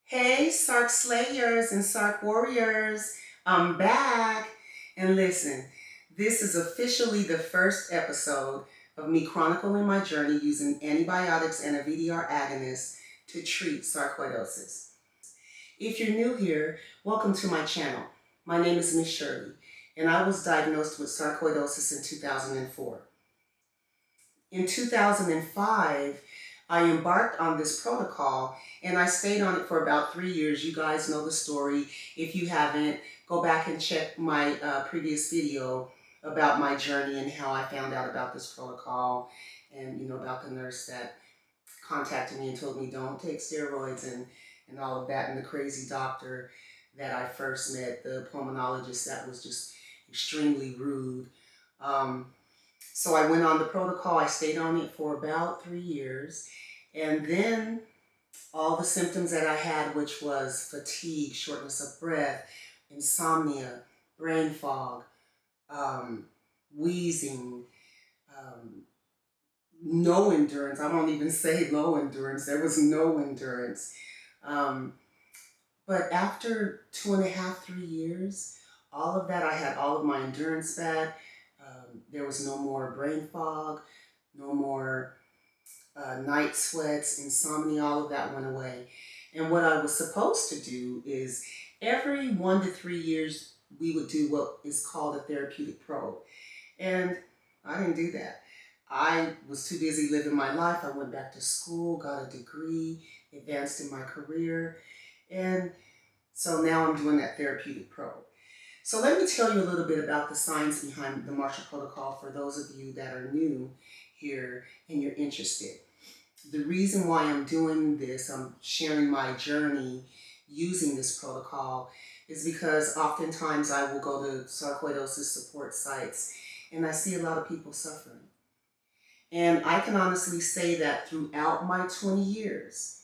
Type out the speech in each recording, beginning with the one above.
Hey, Sark Slayers and Sark Warriors, I'm back. And listen, this is officially the first episode of me chronicling my journey using antibiotics and a VDR agonist to treat sarcoidosis. If you're new here, welcome to my channel. My name is Miss Shirley, and I was diagnosed with sarcoidosis in 2004. In 2005, I embarked on this protocol and I stayed on it for about 3 years. You guys know the story. If you haven't, go back and check my previous video about my journey and how I found out about this protocol and about the nurse that contacted me and told me don't take steroids and all of that, and the crazy doctor that I first met, the pulmonologist that was just extremely rude. Um, so I went on the protocol. I stayed on it for about 3 years. And then all the symptoms that I had, which was fatigue, shortness of breath, insomnia, brain fog, um, wheezing, um, no endurance. I won't even say low endurance. There was no endurance. Um, but after 2.5, 3 years, all of that, I had all of my endurance back. There was no more brain fog, no more night sweats, insomnia, all of that went away. And what I was supposed to do is every 1 to 3 years, we would do what is called a therapeutic probe. And I didn't do that. I was too busy living my life. I went back to school, got a degree, advanced in my career. And so now I'm doing that therapeutic probe. So let me tell you a little bit about the science behind the Marshall Protocol for those of you that are new here and you're interested. The reason why I'm doing this, I'm sharing my journey using this protocol, is because oftentimes I will go to sarcoidosis support sites and I see a lot of people suffering. And I can honestly say that throughout my 20 years,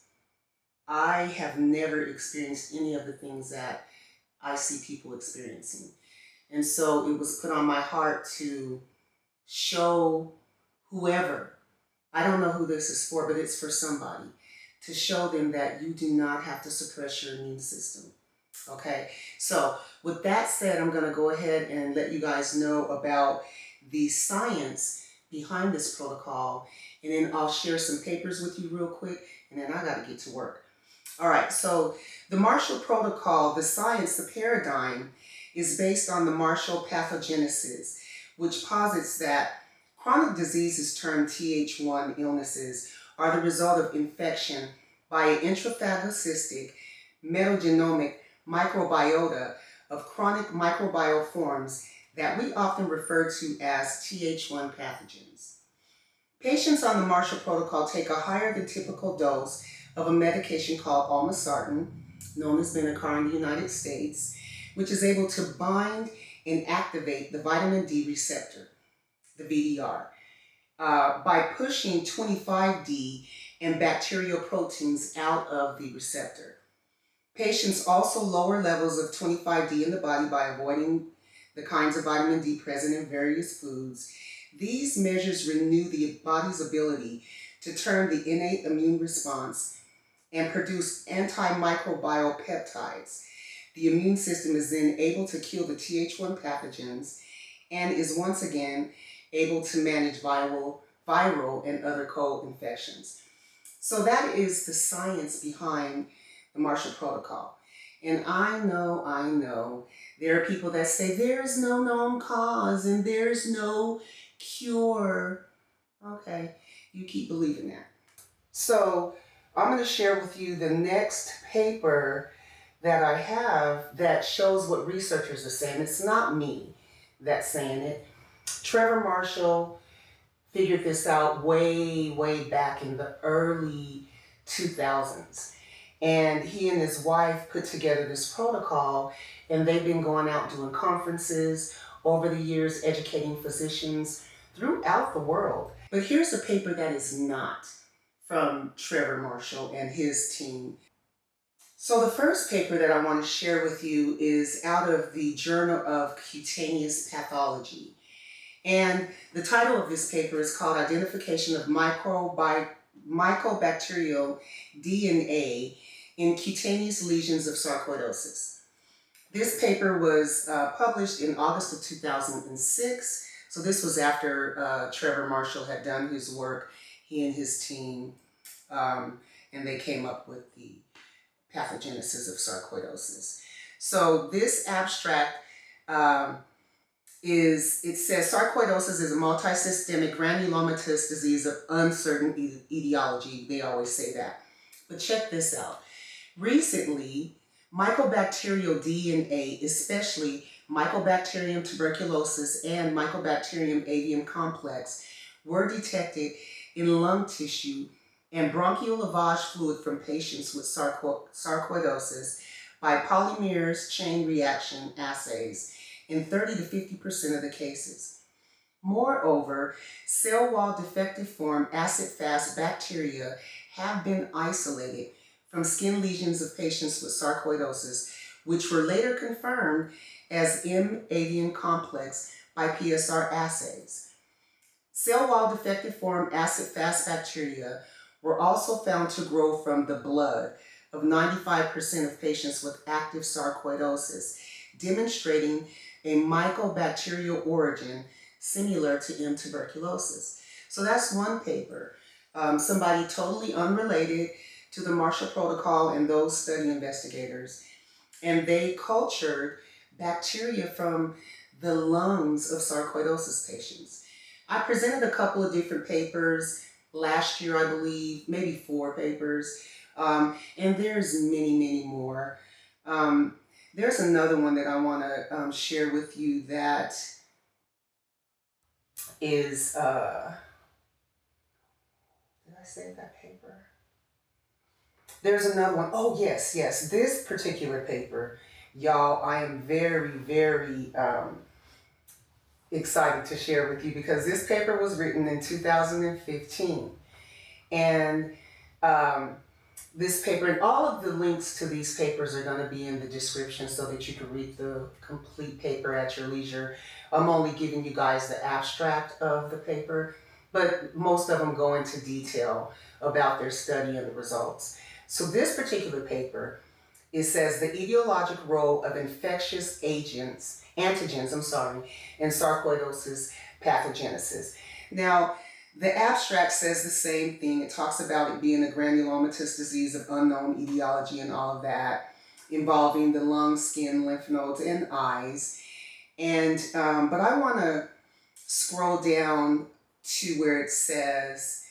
I have never experienced any of the things that I see people experiencing. And so it was put on my heart to show whoever, I don't know who this is for, but it's for somebody, to show them that you do not have to suppress your immune system. Okay, so with that said, I'm going to go ahead and let you guys know about the science behind this protocol, and then I'll share some papers with you real quick, and then I got to get to work. All right, so the Marshall Protocol, the science, the paradigm, is based on the Marshall pathogenesis, which posits that chronic diseases termed Th1 illnesses are the result of infection by an intraphagocytic metagenomic microbiota of chronic microbial forms that we often refer to as Th1 pathogens. Patients on the Marshall Protocol take a higher than typical dose of a medication called olmesartan, known as Benicar in the United States, which is able to bind and activate the vitamin D receptor, the VDR, by pushing 25D and bacterial proteins out of the receptor. Patients also lower levels of 25D in the body by avoiding the kinds of vitamin D present in various foods. These measures renew the body's ability to turn the innate immune response and produce antimicrobial peptides. The immune system is then able to kill the Th1 pathogens and is once again able to manage viral and other co-infections. So that is the science behind the Marshall Protocol. And I know, there are people that say there's no known cause and there's no cure. Okay, you keep believing that. So I'm going to share with you the next paper that I have that shows what researchers are saying. It's not me that's saying it. Trevor Marshall figured this out way back in the early 2000s. And he and his wife put together this protocol, and they've been going out doing conferences over the years, educating physicians throughout the world. But here's a paper that is not from Trevor Marshall and his team. So the first paper that I want to share with you is out of the Journal of Cutaneous Pathology. And the title of this paper is called Identification of Mycobacterial DNA in cutaneous lesions of sarcoidosis. This paper was published in August of 2006. So this was after Trevor Marshall had done his work, he and his team, and they came up with the pathogenesis of sarcoidosis. So this abstract it says sarcoidosis is a multisystemic granulomatous disease of uncertain etiology. They always say that. But check this out. Recently, mycobacterial DNA, especially Mycobacterium tuberculosis and Mycobacterium avium complex, were detected in lung tissue and bronchial lavage fluid from patients with sarcoidosis by polymerase chain reaction assays in 30 to 50% of the cases. Moreover, cell wall defective form acid-fast bacteria have been isolated from skin lesions of patients with sarcoidosis, which were later confirmed as M. avium complex by PSR assays. Cell wall defective form acid-fast bacteria were also found to grow from the blood of 95% of patients with active sarcoidosis, demonstrating a mycobacterial origin similar to M. tuberculosis. So that's one paper. Somebody totally unrelated to the Marshall Protocol and those study investigators. And they cultured bacteria from the lungs of sarcoidosis patients. I presented a couple of different papers last year, I believe, maybe 4 papers. And there's many, many more. There's another one that I want to share with you that is, did I save that paper? There's another one. Oh, yes. This particular paper, y'all, I am very, very excited to share with you because this paper was written in 2015. And this paper, and all of the links to these papers are going to be in the description so that you can read the complete paper at your leisure. I'm only giving you guys the abstract of the paper, but most of them go into detail about their study and the results. So this particular paper, it says the etiologic role of infectious antigens, in sarcoidosis pathogenesis. Now, the abstract says the same thing. It talks about it being a granulomatous disease of unknown etiology and all of that, involving the lungs, skin, lymph nodes, and eyes. And but I want to scroll down to where it says,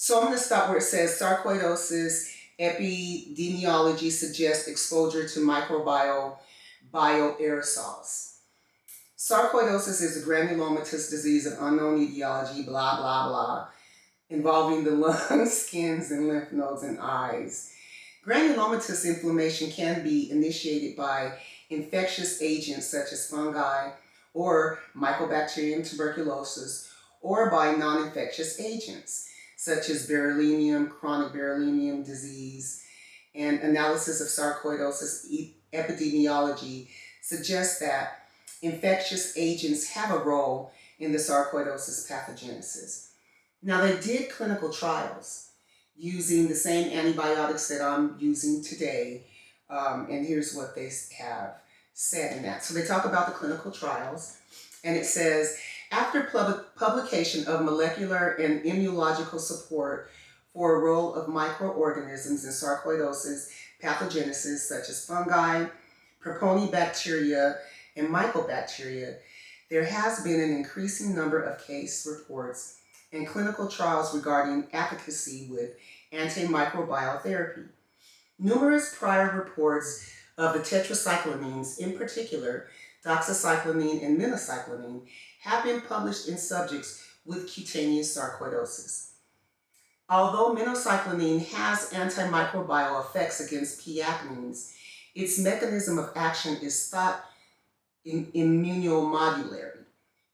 so I'm going to stop where it says sarcoidosis epidemiology suggests exposure to microbial bioaerosols. Sarcoidosis is a granulomatous disease of unknown etiology, blah, blah, blah, involving the lungs, skins, and lymph nodes and eyes. Granulomatous inflammation can be initiated by infectious agents such as fungi or Mycobacterium tuberculosis, or by non-infectious agents such as beryllium, chronic beryllium disease, and analysis of sarcoidosis epidemiology suggests that infectious agents have a role in the sarcoidosis pathogenesis. Now, they did clinical trials using the same antibiotics that I'm using today, and here's what they have said in that. So they talk about the clinical trials, and it says, after publication of molecular and immunological support for a role of microorganisms in sarcoidosis pathogenesis, such as fungi, Proponibacteria, and mycobacteria, there has been an increasing number of case reports and clinical trials regarding efficacy with antimicrobial therapy. Numerous prior reports of the tetracyclamines, in particular doxycycline and minocycline, have been published in subjects with cutaneous sarcoidosis. Although minocycline has antimicrobial effects against P. acnes, its mechanism of action is thought immunomodulatory,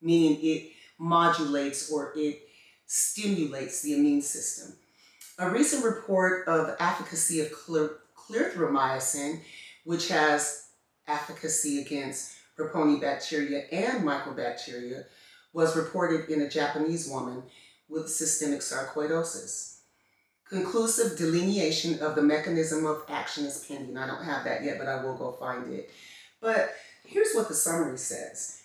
meaning it modulates or it stimulates the immune system. A recent report of efficacy of clarithromycin, which has efficacy against Proponibacteria and mycobacteria, was reported in a Japanese woman with systemic sarcoidosis. Conclusive delineation of the mechanism of action is pending. I don't have that yet, but I will go find it. But here's what the summary says.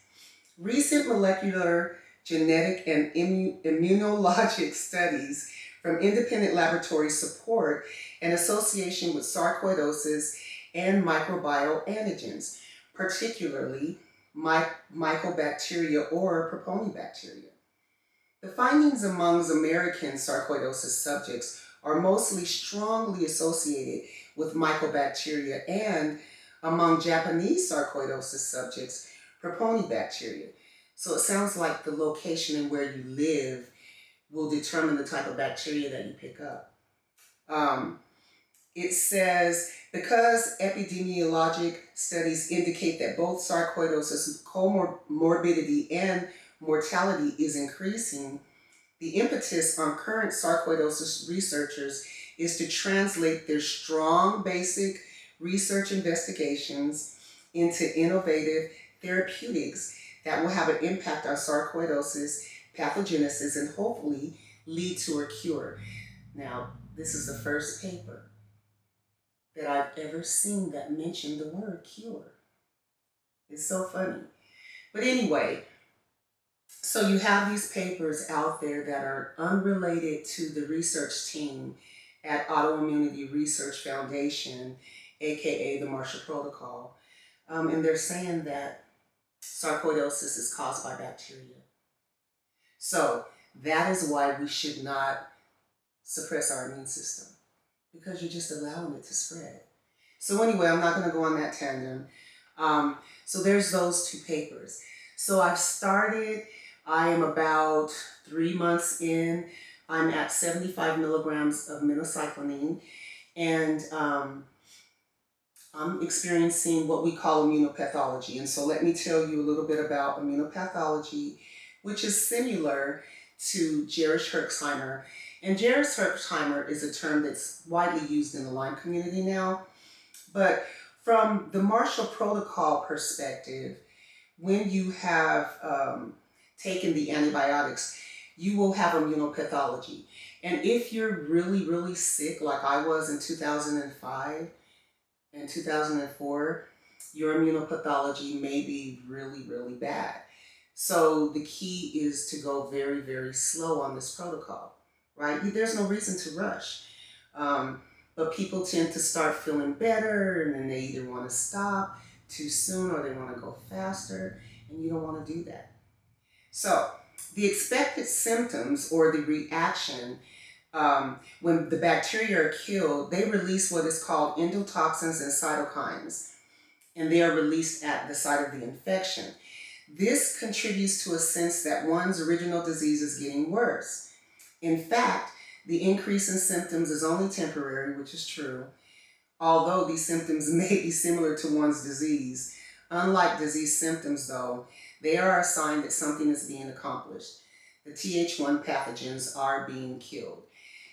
Recent molecular, genetic, and immunologic studies from independent laboratories support an association with sarcoidosis and microbial antigens, particularly mycobacteria or proponibacteria. The findings among American sarcoidosis subjects are mostly strongly associated with mycobacteria and among Japanese sarcoidosis subjects, proponibacteria. So it sounds like the location and where you live will determine the type of bacteria that you pick up. It says, because epidemiologic studies indicate that both sarcoidosis comorbidity and mortality is increasing, the impetus on current sarcoidosis researchers is to translate their strong basic research investigations into innovative therapeutics that will have an impact on sarcoidosis pathogenesis and hopefully lead to a cure. Now, this is the first paper that I've ever seen that mentioned the word cure. It's so funny. But anyway, so you have these papers out there that are unrelated to the research team at Autoimmunity Research Foundation, aka the Marshall Protocol, and they're saying that sarcoidosis is caused by bacteria. So that is why we should not suppress our immune system, because you're just allowing it to spread. So anyway, I'm not going to go on that tangent. So there's those two papers. So I've started, I am about 3 months in. I'm at 75 milligrams of minocycline, and I'm experiencing what we call immunopathology. And so let me tell you a little bit about immunopathology, which is similar to Jerisch-Herxheimer. And Jerisch-Herxheimer is a term that's widely used in the Lyme community now. But from the Marshall Protocol perspective, when you have taken the antibiotics, you will have immunopathology. And if you're really, really sick, like I was in 2005 and 2004, your immunopathology may be really, really bad. So the key is to go very, very slow on this protocol, right? There's no reason to rush. But people tend to start feeling better, and then they either want to stop too soon or they want to go faster, and you don't want to do that. So the expected symptoms or the reaction when the bacteria are killed, they release what is called endotoxins and cytokines, and they are released at the site of the infection. This contributes to a sense that one's original disease is getting worse. In fact, the increase in symptoms is only temporary, which is true, although these symptoms may be similar to one's disease. Unlike disease symptoms, though, they are a sign that something is being accomplished. The Th1 pathogens are being killed.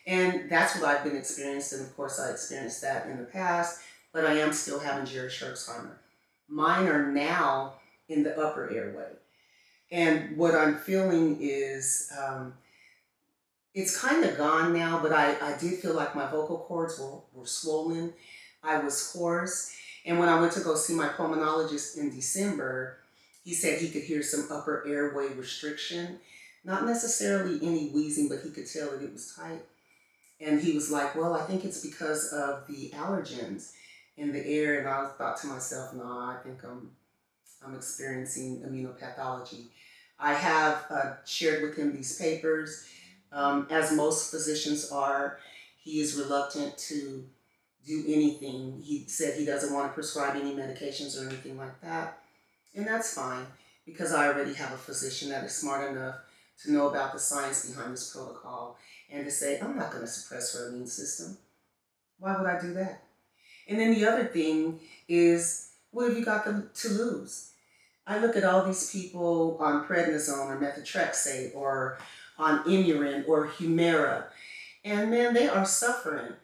And that's what I've been experiencing. Of course, I experienced that in the past, but I am still having Jerisch-Herxheimer. Mine are now in the upper airway. And what I'm feeling is, it's kind of gone now, but I did feel like my vocal cords were swollen. I was hoarse. And when I went to go see my pulmonologist in December, he said he could hear some upper airway restriction. Not necessarily any wheezing, but he could tell that it was tight. And he was like, well, I think it's because of the allergens in the air. And I thought to myself, no, I think I'm experiencing immunopathology. I have shared with him these papers. As most physicians are, he is reluctant to do anything. He said he doesn't want to prescribe any medications or anything like that. And that's fine, because I already have a physician that is smart enough to know about the science behind this protocol and to say, I'm not going to suppress her immune system. Why would I do that? And then the other thing is, what have you got to lose? I look at all these people on prednisone or methotrexate or on Imurin or Humira, and man, they are suffering.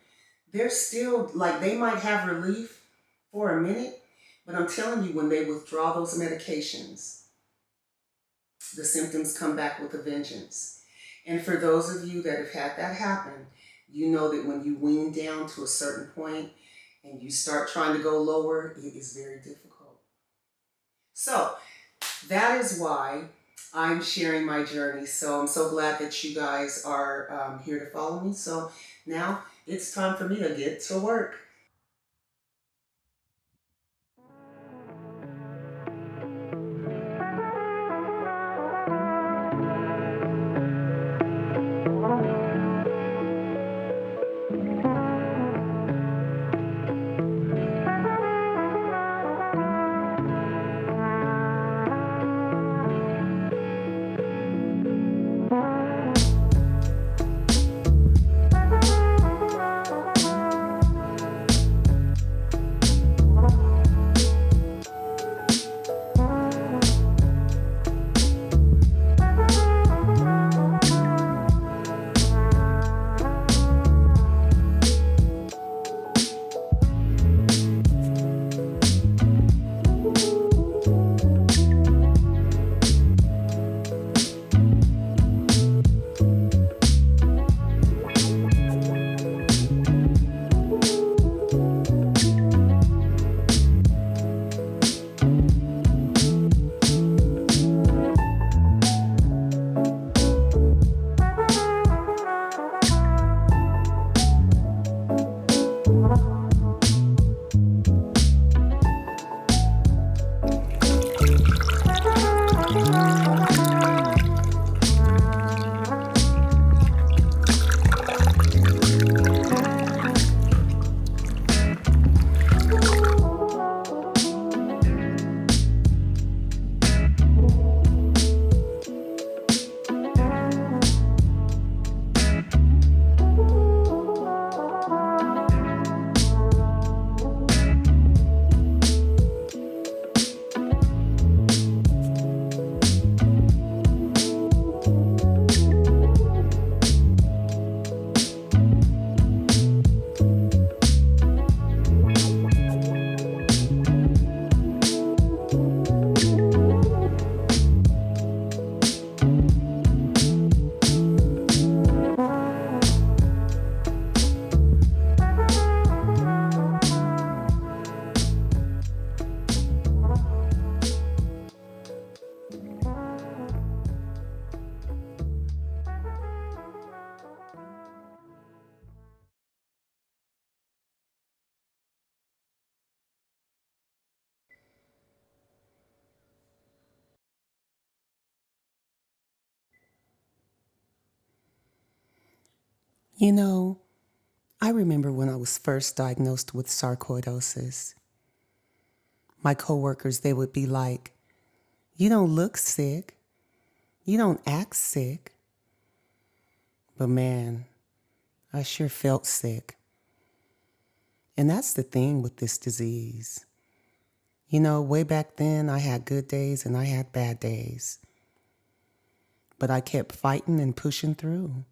They're still, like, they might have relief for a minute, but I'm telling you, when they withdraw those medications, the symptoms come back with a vengeance. And for those of you that have had that happen, you know that when you wean down to a certain point and you start trying to go lower, it is very difficult. So that is why I'm sharing my journey. So I'm so glad that you guys are here to follow me. So now it's time for me to get to work. You know, I remember when I was first diagnosed with sarcoidosis. My coworkers, they would be like, "You don't look sick. You don't act sick." But man, I sure felt sick. And that's the thing with this disease. You know, way back then, I had good days and I had bad days. But I kept fighting and pushing through.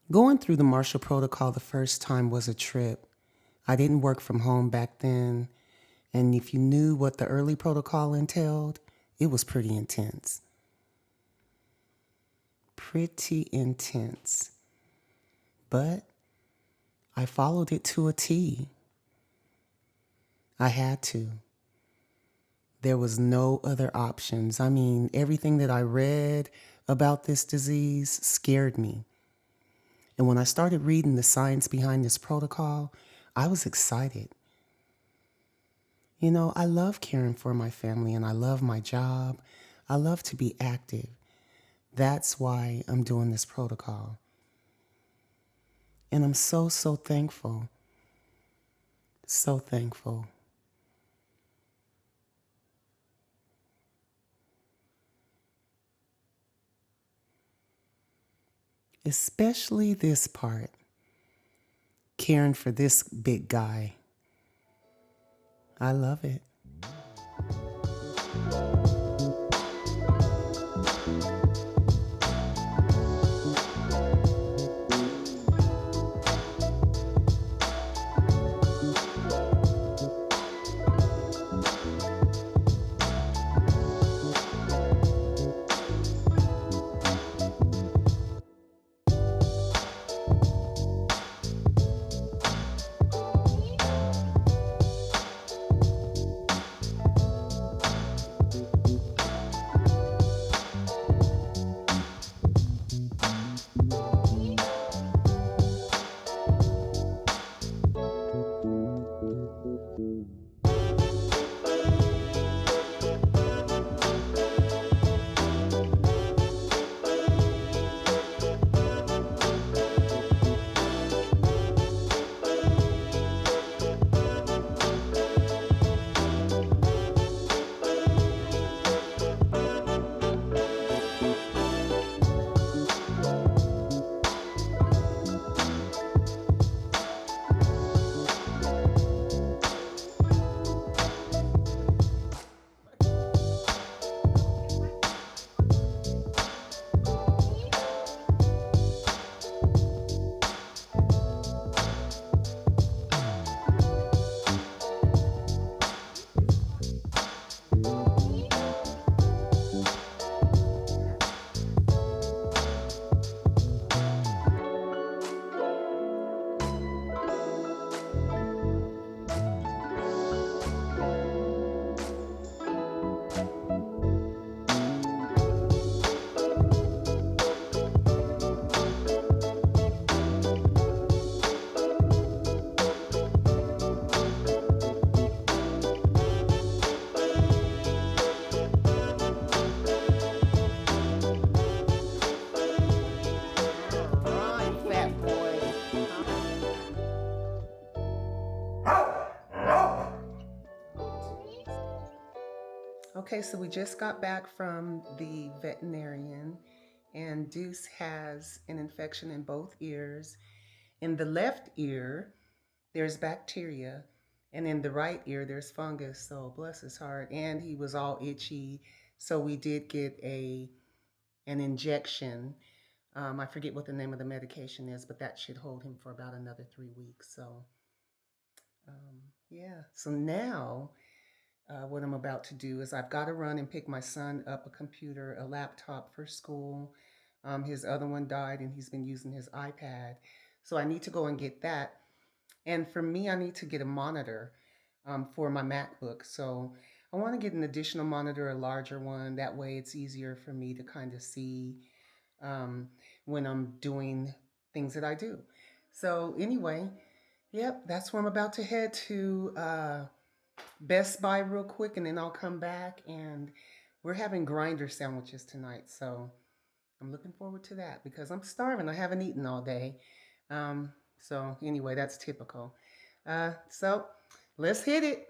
Going through the Marshall Protocol the first time was a trip. I didn't work from home back then, and if you knew what the early protocol entailed, it was pretty intense. Pretty intense. But I followed it to a T. I had to. There was no other options. I mean, everything that I read about this disease scared me. And when I started reading the science behind this protocol, I was excited. You know, I love caring for my family and I love my job. I love to be active. That's why I'm doing this protocol. And I'm so, so thankful. So thankful. Especially this part, caring for this big guy. I love it. Okay, so we just got back from the veterinarian, and Deuce has an infection in both ears. In the left ear, there's bacteria, and in the right ear, there's fungus. So bless his heart. And he was all itchy. So we did get an injection. I forget what the name of the medication is, but that should hold him for about another 3 weeks. So, yeah. So now what I'm about to do is I've got to run and pick my son up a computer, a laptop for school. His other one died and he's been using his iPad. So I need to go and get that. And for me, I need to get a monitor for my MacBook. So I want to get an additional monitor, a larger one. That way it's easier for me to kind of see um, when I'm doing things that I do. So anyway, yep, that's where I'm about to head to. Best Buy real quick, and then I'll come back. And we're having grinder sandwiches tonight, so I'm looking forward to that because I'm starving. I haven't eaten all day. So anyway, that's typical. So let's hit it.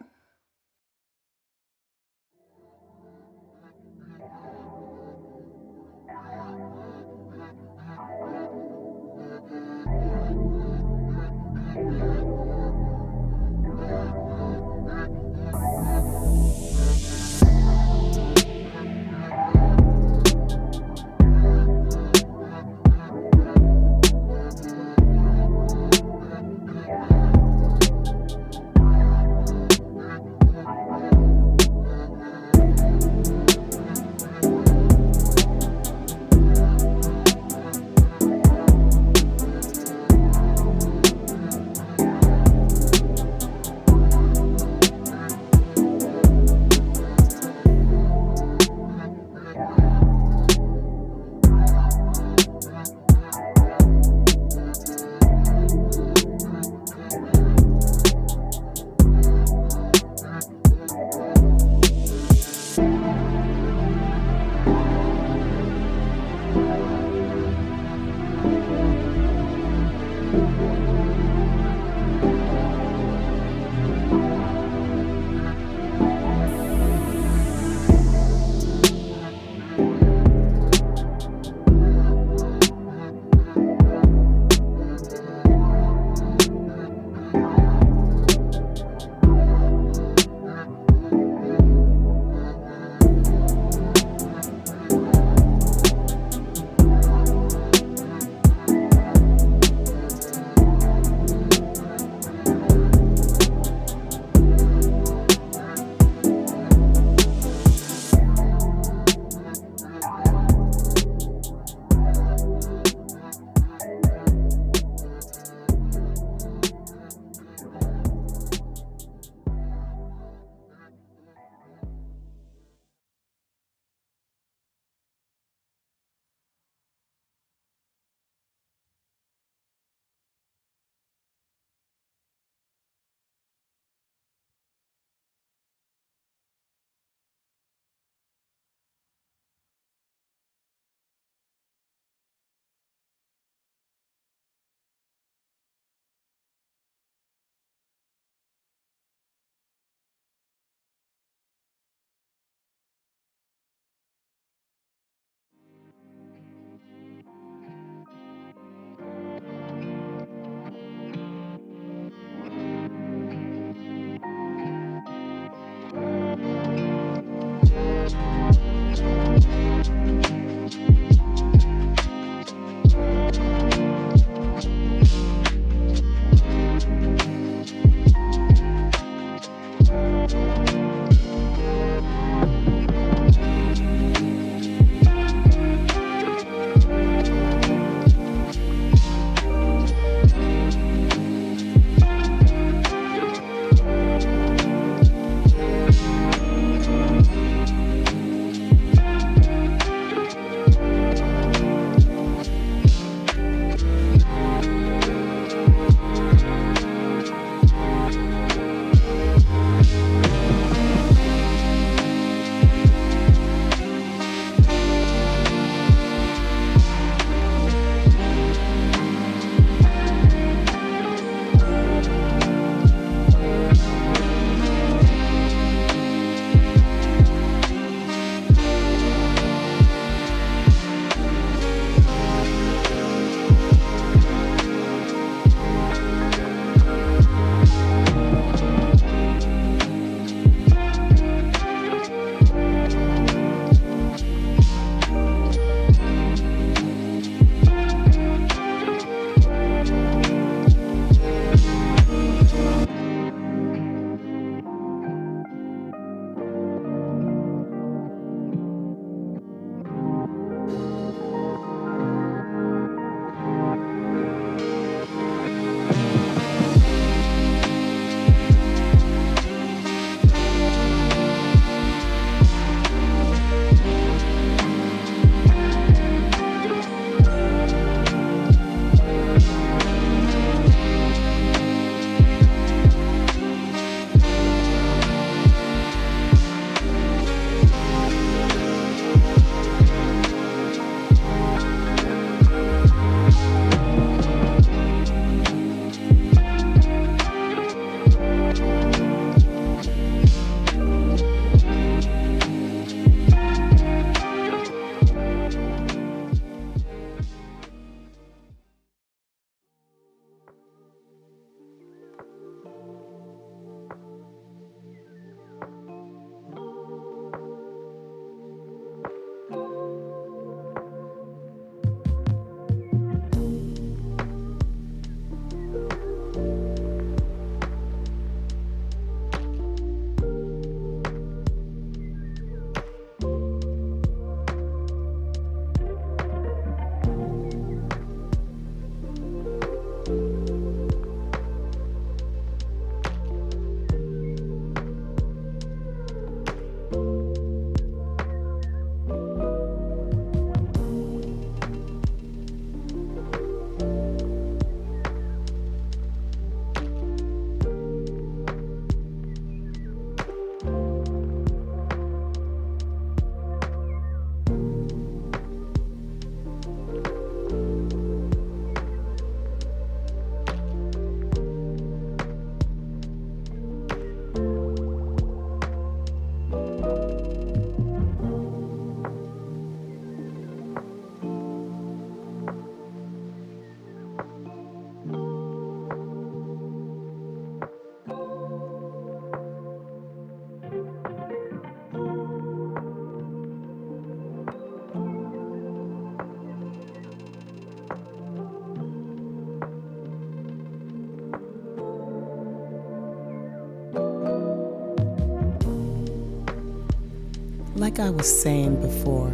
Like I was saying before,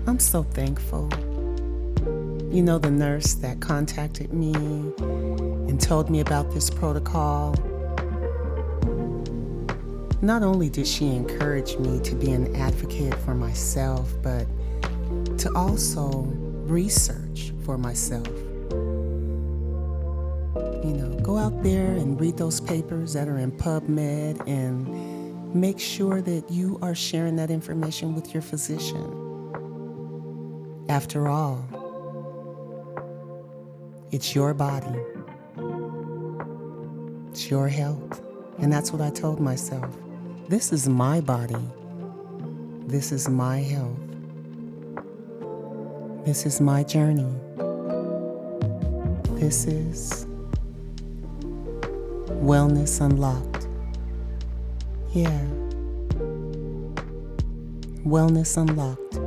I'm so thankful. You know, the nurse that contacted me and told me about this protocol, not only did she encourage me to be an advocate for myself, but to also research for myself. You know, go out there and read those papers that are in PubMed and make sure that you are sharing that information with your physician. After all, it's your body. It's your health. And that's what I told myself. This is my body. This is my health. This is my journey. This is Wellness Unlocked. Yeah. Wellness Unlocked.